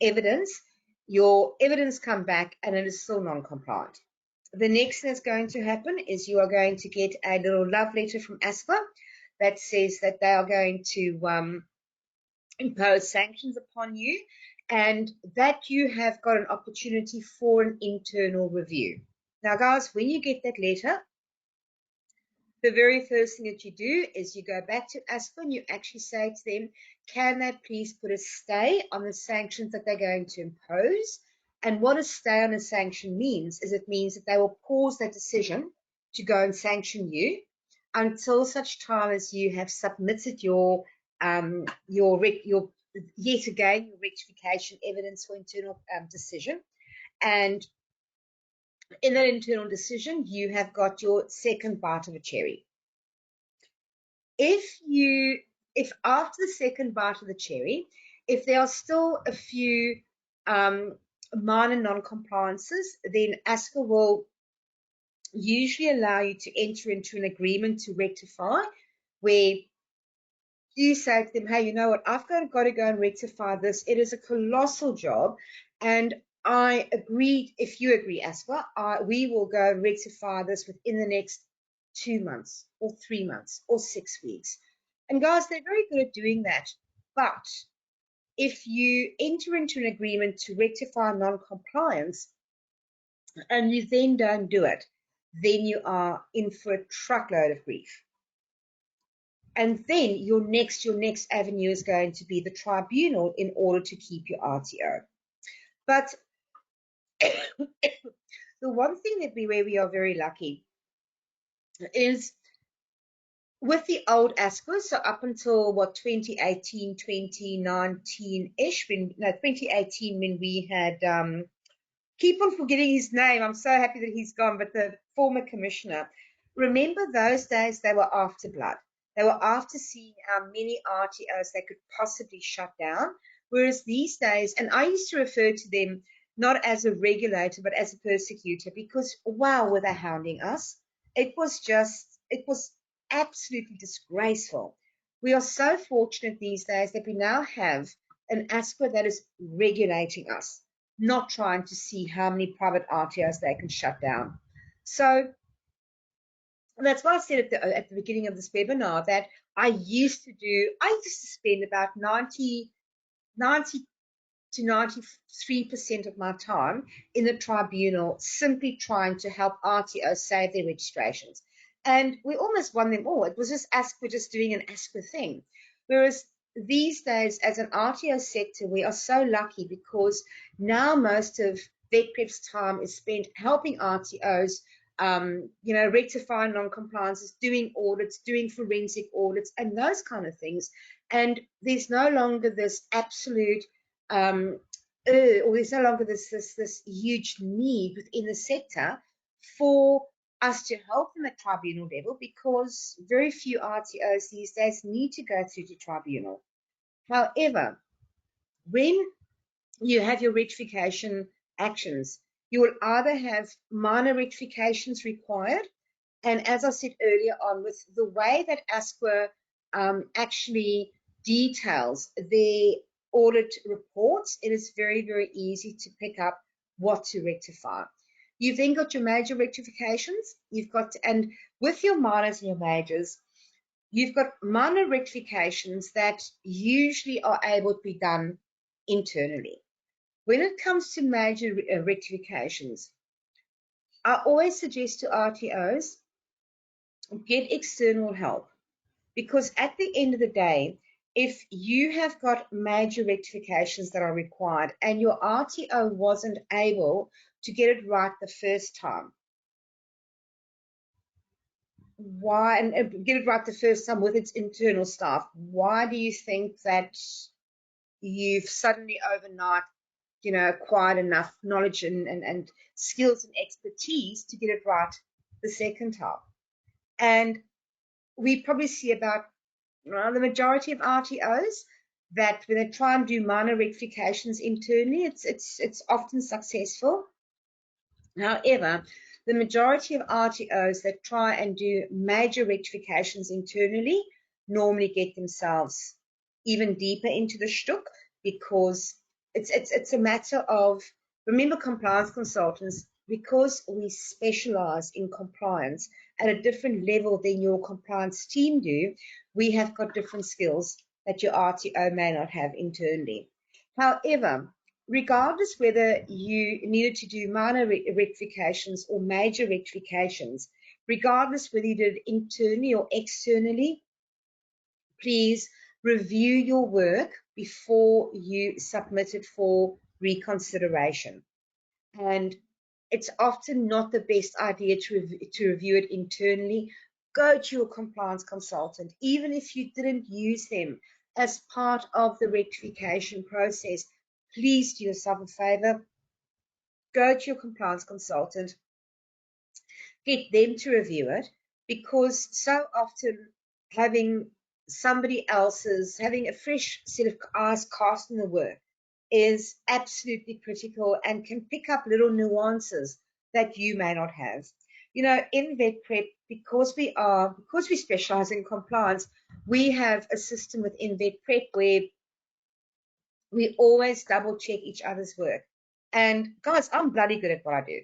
evidence. Your evidence come back and it is still non-compliant. The next thing that's going to happen is you are going to get a little love letter from ASQA that says that they are going to impose sanctions upon you, and that you have got an opportunity for an internal review. Now, guys, when you get that letter, the very first thing that you do is you go back to ASQA and you actually say to them, can they please put a stay on the sanctions that they're going to impose? And what a stay on a sanction means is it means that they will pause that decision to go and sanction you until such time as you have submitted your yet again your rectification evidence for internal decision. And in that internal decision, you have got your second bite of a cherry. If after the second bite of the cherry, if there are still a few minor non-compliances, then ASQA will usually allow you to enter into an agreement to rectify, where you say to them, hey, you know what, I've got to go and rectify this. It is a colossal job, and I agreed, if you agree, ASQA, we will go and rectify this within the next 2 months or 3 months or 6 weeks. And guys, they're very good at doing that. But if you enter into an agreement to rectify non-compliance and you then don't do it, then you are in for a truckload of grief. And then your next avenue is going to be the tribunal in order to keep your RTO. But the one thing where we are very lucky is with the old ASQA, so up until 2018, 2019-ish, 2018 when we had, keep on forgetting his name. I'm so happy that he's gone, but the former commissioner. Remember those days, they were after blood. They were after seeing how many RTOs they could possibly shut down. Whereas these days, and I used to refer to them not as a regulator, but as a persecutor, because wow, were they hounding us. It was absolutely disgraceful. We are so fortunate these days that we now have an ASQA that is regulating us, not trying to see how many private RTOs they can shut down. So that's why I said at the beginning of this webinar that I used to spend about 90 to 93% of my time in the tribunal simply trying to help RTOs save their registrations. And we almost won them all. It was just ASQA just doing an ASQA thing. Whereas these days, as an RTO sector, we are so lucky because now most of VETPrep's time is spent helping RTOs, rectifying non-compliances, doing audits, doing forensic audits, and those kind of things. And there's no longer this absolute, or there's no longer this huge need within the sector for us to help them at tribunal level, because very few RTOs these days need to go through to tribunal. However, when you have your rectification actions, you will either have minor rectifications required, and as I said earlier on, with the way that ASQA actually details their audit reports, it is very, very easy to pick up what to rectify. You've then got your major rectifications. And with your minors and your majors, you've got minor rectifications that usually are able to be done internally. When it comes to major rectifications, I always suggest to RTOs, get external help, because at the end of the day, if you have got major rectifications that are required and your RTO wasn't able to get it right the first time, why, and get it right the first time with its internal staff, why do you think that you've suddenly overnight, acquired enough knowledge and skills and expertise to get it right the second time? And we probably see about the majority of RTOs that when they try and do minor rectifications internally, it's often successful. However, the majority of RTOs that try and do major rectifications internally normally get themselves even deeper into the shtuk, because it's a matter of, remember, compliance consultants, because we specialize in compliance at a different level than your compliance team do, we have got different skills that your RTO may not have internally. However, regardless whether you needed to do minor rectifications or major rectifications, regardless whether you did it internally or externally, please review your work before you submit it for reconsideration. And it's often not the best idea to review it internally. Go to your compliance consultant, even if you didn't use them as part of the rectification process. Please do yourself a favor. Go to your compliance consultant, get them to review it, because so often having having a fresh set of eyes cast on the work is absolutely critical and can pick up little nuances that you may not have. You know, in VETPrep, because we specialize in compliance, we have a system within VETPrep where we always double check each other's work. And guys, I'm bloody good at what I do.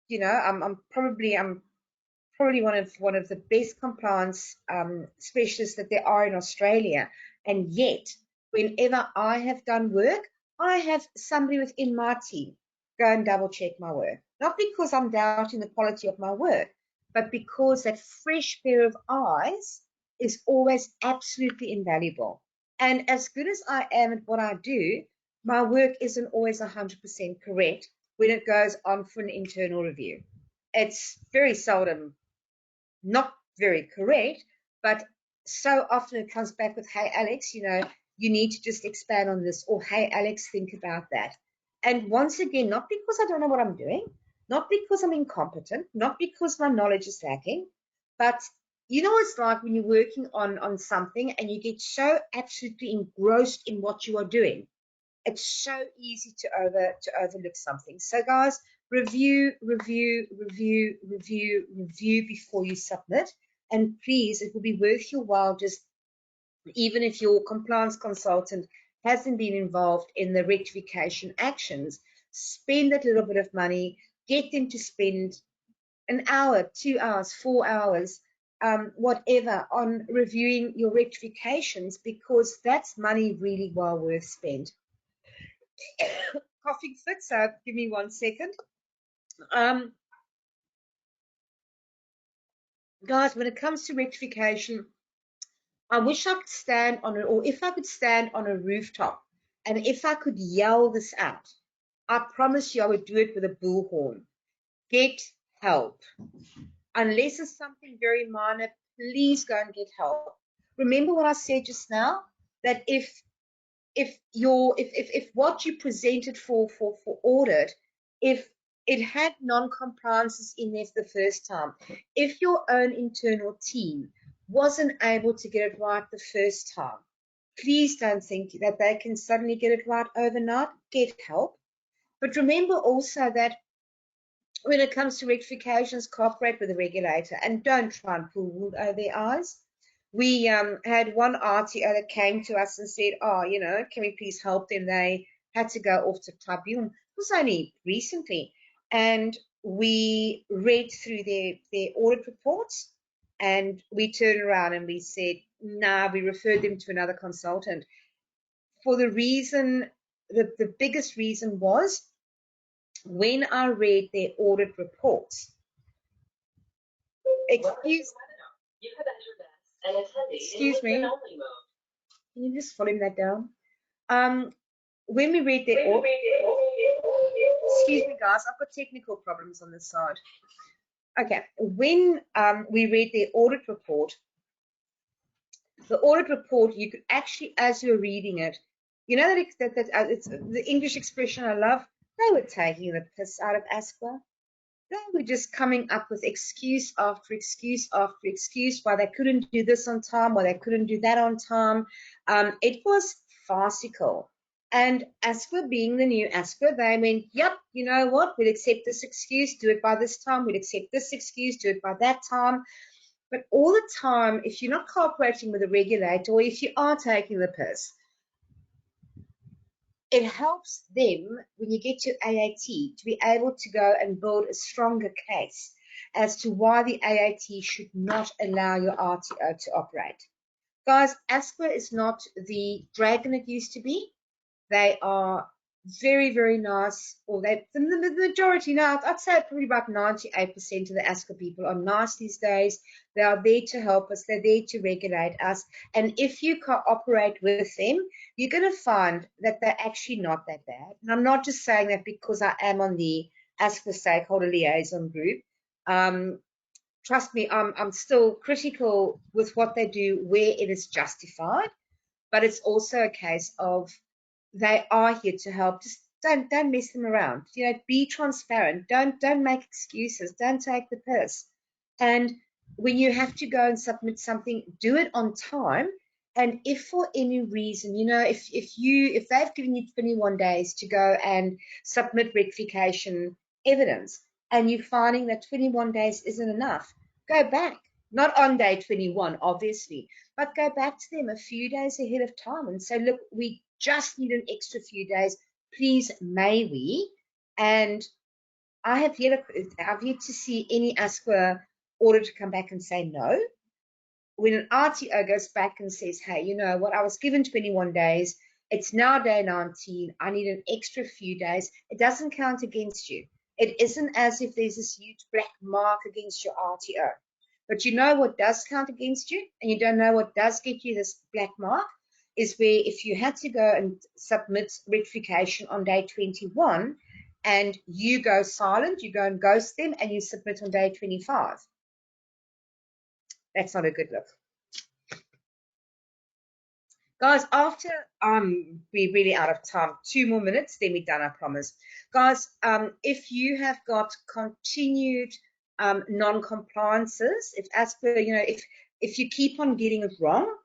You know, I'm probably one of the best compliance specialists that there are in Australia. And yet, whenever I have done work, I have somebody within my team go and double check my work. Not because I'm doubting the quality of my work, but because that fresh pair of eyes is always absolutely invaluable. And as good as I am at what I do, my work isn't always 100% correct when it goes on for an internal review. It's very seldom not very correct, but so often it comes back with, hey, Alex, you know, you need to just expand on this, or hey, Alex, think about that. And once again, not because I don't know what I'm doing, not because I'm incompetent, not because my knowledge is lacking, but you know, it's like when you're working on something and you get so absolutely engrossed in what you are doing. It's so easy to overlook something. So guys, review before you submit. And please, it will be worth your while, just even if your compliance consultant hasn't been involved in the rectification actions, spend that little bit of money, get them to spend an hour, 2 hours, 4 hours, whatever, on reviewing your rectifications, because that's money really well worth spent. Coughing fit, so give me 1 second. Guys, when it comes to rectification, I wish I could stand on it, or if I could stand on a rooftop and if I could yell this out, I promise you I would do it with a bullhorn. Get help. Unless it's something very minor, please go and get help. Remember what I said just now, that if what you presented for audit, if it had non-compliances in there for the first time, if your own internal team wasn't able to get it right the first time, please don't think that they can suddenly get it right overnight. Get help. But remember also that when it comes to rectifications, cooperate with the regulator and don't try and pull wool over their eyes. We had one RTO that came to us and said, oh, you know, can we please help them? They had to go off to tribunal. It was only recently. And we read through their audit reports, and we turned around and we said, nah, we referred them to another consultant. For the reason, the biggest reason was, when I read their audit reports, excuse me, can you just volume that down? When we read their audit, excuse me guys, I've got technical problems on this side. Okay, when we read their audit report, the audit report, you could actually, as you're reading it, you know that it's the English expression I love, they were taking the piss out of ASQA. They were just coming up with excuse after excuse after excuse why they couldn't do this on time, why they couldn't do that on time. It was farcical. And ASQA, being the new ASQA, they went, yep, you know what, we'll accept this excuse, do it by this time, we'll accept this excuse, do it by that time. But all the time, if you're not cooperating with the regulator, or if you are taking the piss, it helps them, when you get to AAT, to be able to go and build a stronger case as to why the AAT should not allow your RTO to operate. Guys, ASQA is not the dragon it used to be. They are very, very nice, or the majority now, I'd say probably about 98% of the ASQA people are nice these days. They are there to help us. They're there to regulate us. And if you cooperate with them, you're going to find that they're actually not that bad. And I'm not just saying that because I am on the ASQA stakeholder liaison group. Trust me, I'm still critical with what they do where it is justified, but it's also a case of they are here to help. Just don't mess them around. You know, be transparent. Don't make excuses. Don't take the piss. And when you have to go and submit something, do it on time. And if for any reason, you know, if they've given you 21 days to go and submit rectification evidence, and you're finding that 21 days isn't enough, go back. Not on day 21, obviously, but go back to them a few days ahead of time and say, look, we just need an extra few days. Please, may we? And I've yet to see any ASQA auditor come back and say no. When an RTO goes back and says, hey, you know what, I was given 21 days, it's now day 19, I need an extra few days, it doesn't count against you. It isn't as if there's this huge black mark against your RTO. But you know what does count against you, and you don't know what does get you this black mark, is where if you had to go and submit rectification on day 21 and you go silent, you go and ghost them, and you submit on day 25. That's not a good look. Guys, after we're really out of time, 2 more minutes, then we're done, I promise. Guys, if you have got continued non-compliances, if ASQA, you know, if you keep on getting it wrong,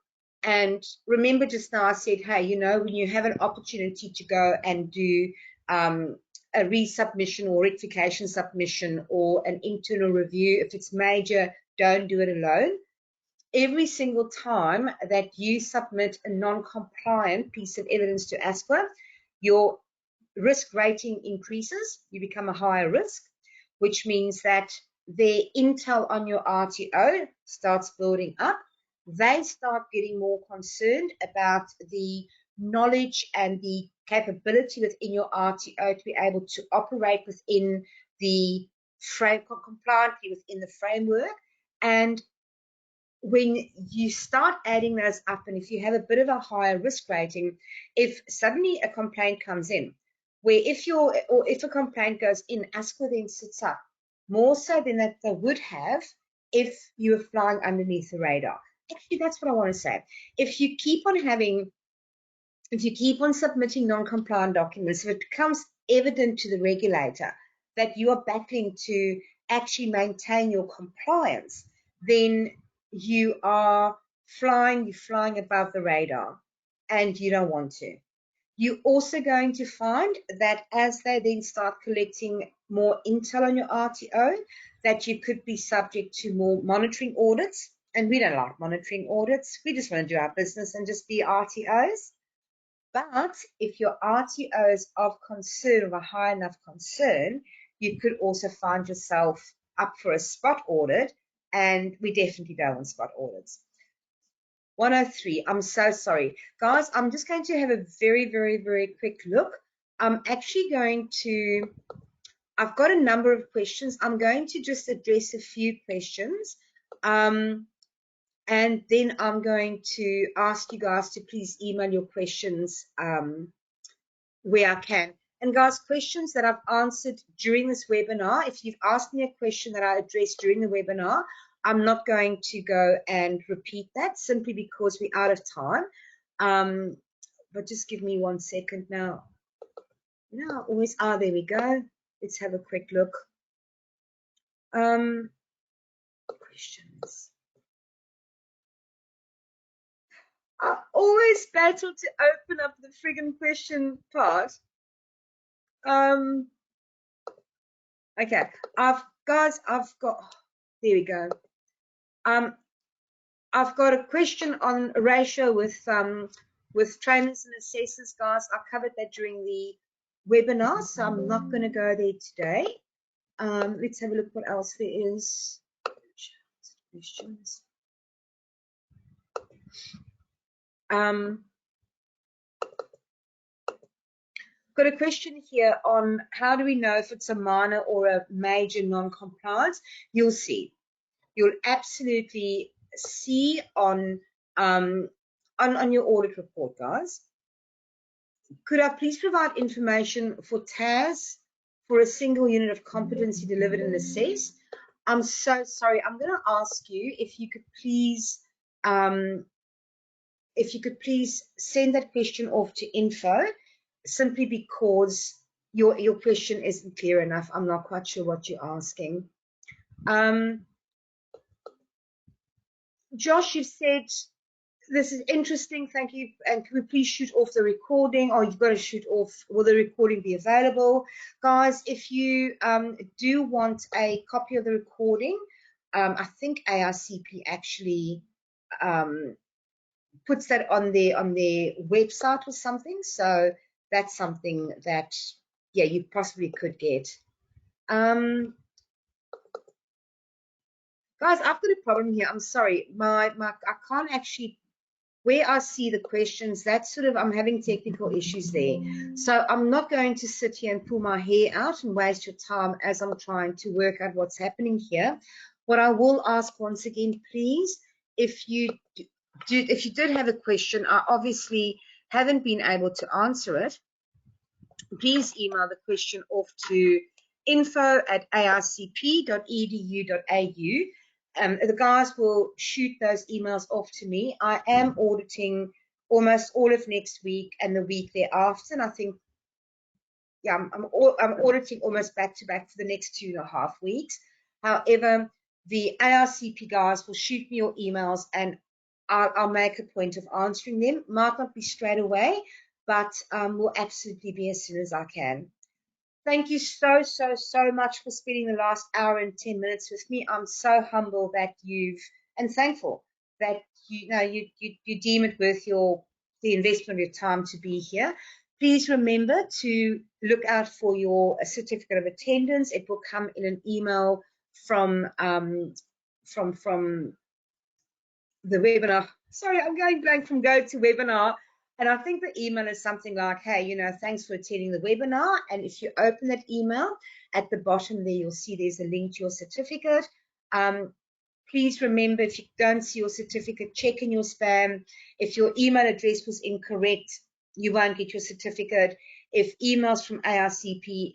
and remember just now I said, hey, you know, when you have an opportunity to go and do a resubmission or rectification submission or an internal review, if it's major, don't do it alone. Every single time that you submit a non-compliant piece of evidence to ASQA, your risk rating increases, you become a higher risk, which means that their intel on your RTO starts building up. They start getting more concerned about the knowledge and the capability within your RTO to be able to operate within the compliantly within the framework. And when you start adding those up, and if you have a bit of a higher risk rating, if suddenly a complaint comes in, where if a complaint goes in, ASQA then sits up more so than that they would have if you were flying underneath the radar. Actually, that's what I want to say. If you keep on submitting non-compliant documents, if it becomes evident to the regulator that you are battling to actually maintain your compliance, then you're flying above the radar, and you don't want to. You're also going to find that as they then start collecting more intel on your RTO, that you could be subject to more monitoring audits. And we don't like monitoring audits. We just want to do our business and just be RTOs. But if your RTO is of concern, of a high enough concern, you could also find yourself up for a spot audit, and we definitely don't want spot audits. 103, I'm so sorry. Guys, I'm just going to have a very, very, very quick look. I've got a number of questions. I'm going to just address a few questions. And then I'm going to ask you guys to please email your questions where I can. And guys, questions that I've answered during this webinar, if you've asked me a question that I addressed during the webinar, I'm not going to go and repeat that simply because we're out of time. But just give me 1 second now. No, always, there we go. Let's have a quick look. Questions. I always battle to open up the friggin' question part. Okay, I've got, there we go. I've got a question on ratio with trainers and assessors, guys. I covered that during the webinar, so I'm not going to go there today. Let's have a look what else there is. Questions. Got a question here on how do we know if it's a minor or a major non-compliance? You'll see. You'll absolutely see on your audit report, guys. Could I please provide information for TAS for a single unit of competency delivered and assessed? I'm so sorry. I'm going to ask you if you could please send that question off to info, simply because your question isn't clear enough. I'm not quite sure what you're asking. Josh, you've said this is interesting. Thank you. And can we please shoot off the recording? Or you've got to shoot off. Will the recording be available? Guys, if you do want a copy of the recording, I think ARCP actually puts that on their website or something. So that's something that, yeah, you possibly could get. Guys, I've got a problem here. I'm sorry. I can't actually, where I see the questions, that's sort of, I'm having technical issues there. So I'm not going to sit here and pull my hair out and waste your time as I'm trying to work out what's happening here. What I will ask once again, please, if you did have a question, I obviously haven't been able to answer it, please email the question off to info@arcp.edu.au. The guys will shoot those emails off to me. I am auditing almost all of next week and the week thereafter, and I think, yeah, I'm auditing almost back to back for the next 2.5 weeks. However, the ARCP guys will shoot me your emails, and I'll make a point of answering them. Might not be straight away, but will absolutely be as soon as I can. Thank you so much for spending the last hour and 10 minutes with me. I'm so humble that and thankful that you deem it worth the investment of your time to be here. Please remember to look out for your certificate of attendance. It will come in an email from the webinar. Sorry, I'm going blank from Go to webinar. And I think the email is something like, hey, thanks for attending the webinar. And if you open that email, at the bottom there, you'll see there's a link to your certificate. Please remember, if you don't see your certificate, check in your spam. If your email address was incorrect, you won't get your certificate. If emails from ARCP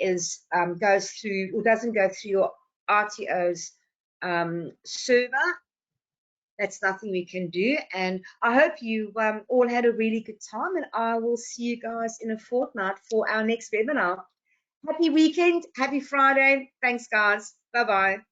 goes through or doesn't go through your RTO's server, that's nothing we can do. And I hope you all had a really good time, and I will see you guys in a fortnight for our next webinar. Happy weekend. Happy Friday. Thanks, guys. Bye-bye.